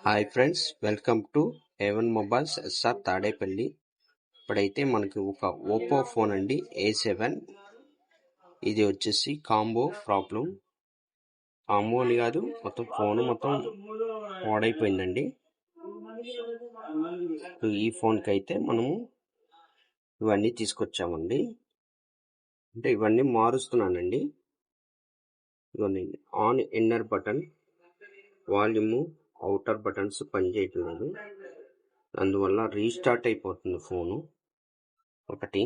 Hi friends, welcome to A1 mobiles SR Tadepalli. ఇప్పుడైతే మనకి ఒక ఓప్పో ఫోన్ అండి, A7. ఇది వచ్చేసి కాంబో ప్రాబ్లం. కాంబో అని కాదు, మొత్తం ఫోన్ మొత్తం పాడైపోయిందండి. ఈ ఫోన్కి అయితే మనము ఇవన్నీ తీసుకొచ్చామండి. అంటే ఇవన్నీ మారుస్తున్నానండి. ఇవన్నీ on inner button, volume, outer buttons పనిచేయట్లేదు. అందువల్ల రీస్టార్ట్ అయిపోతుంది ఫోను ఒకటి.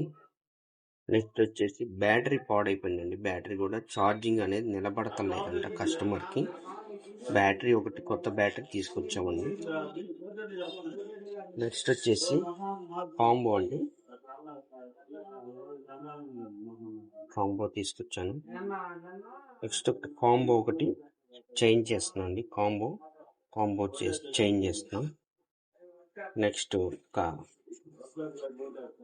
నెక్స్ట్ వచ్చేసి బ్యాటరీ పాడైపోయిందండి. బ్యాటరీ కూడా ఛార్జింగ్ అనేది నిలబడతలేదంట కస్టమర్కి. బ్యాటరీ ఒకటి కొత్త బ్యాటరీ తీసుకొచ్చామండి. నెక్స్ట్ వచ్చేసి కాంబో అండి, కాంబో తీసుకొచ్చాను. నెక్స్ట్ కాంబో ఒకటి చేంజ్ చేస్తున్నాం అండి. కాంబో చేంజ్ చేస్తున్నాం. నెక్స్ట్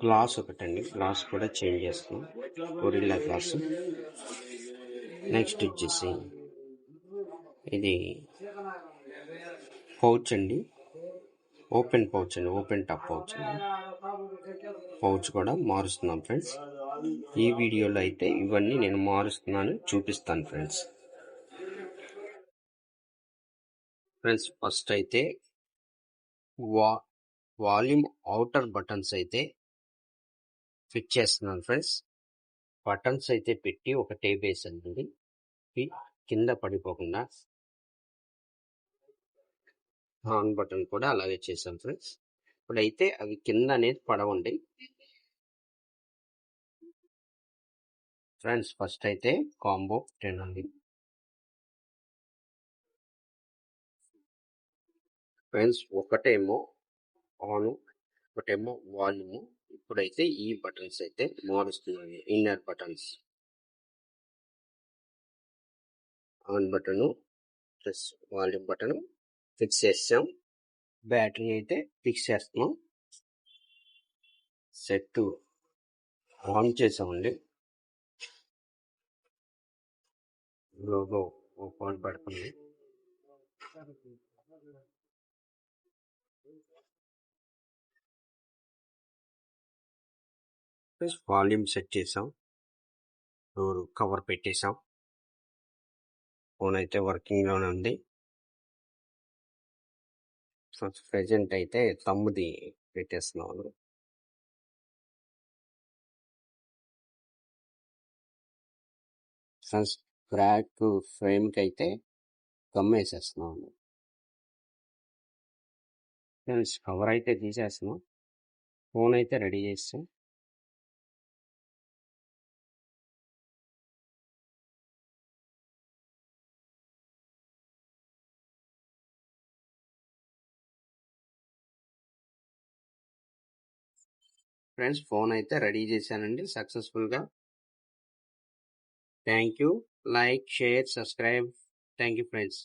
గ్లాస్ ఒకటండి, గ్లాస్ కూడా చేంజ్ చేస్తున్నాం, గొరిల్లా గ్లాస్. నెక్స్ట్ వచ్చేసి ఇది పౌచ్ అండి, ఓపెన్ పౌచ్ అండి, ఓపెన్ టాప్ పౌచ్ అండి. పౌచ్ కూడా మారుస్తున్నాం ఫ్రెండ్స్. ఈ వీడియోలో అయితే ఇవన్నీ నేను మారుస్తున్నాను, చూపిస్తాను ఫ్రెండ్స్. ఫస్ట్ అయితే వాల్యూమ్ అవుటర్ బటన్స్ అయితే ఫిట్ చేస్తున్నాను ఫ్రెండ్స్. బటన్స్ అయితే పెట్టి ఒక టేప్ వేసానండి, కింద పడిపోకుండా. ఆన్ బటన్ కూడా అలాగే చేశాం ఫ్రెండ్స్. ఇప్పుడైతే అవి కింద అనేది పడవండి ఫ్రెండ్స్. ఫస్ట్ అయితే కాంబో పెట్టానండి ఫ్రెండ్స్. ఒకటేమో ఆన్, ఒకటేమో వాల్యూమ్. ఇప్పుడైతే ఈ బటన్స్ అయితే మారుస్తున్నాయి. Inner buttons, on button plus volume button fix చేసాం. బ్యాటరీ అయితే ఫిక్స్ చేస్తున్నాం. సెట్ ఆన్ చేసామండి. లోగో ఓపెన్ పడుతుంది. వాల్యూమ్ సెట్ చేసాం, డోర్ కవర్ పెట్టేసాం. ఫోన్ అయితే వర్కింగ్ లోనే ఉంది. ప్రెజెంట్ అయితే తమ్ముది పెట్టేస్తున్నాను. బ్యాక్ ఫ్రేమ్ కి అయితే గమ్ వేసేస్తున్నాను ఫ్రెండ్స్. కవర్ అయితే తీసేస్తున్నాం. ఫోన్ అయితే రెడీ చేస్తాం. ఫ్రెండ్స్, ఫోన్ అయితే రెడీ చేశానండి సక్సెస్ఫుల్గా. Thank you. Like, share, subscribe. Thank you friends.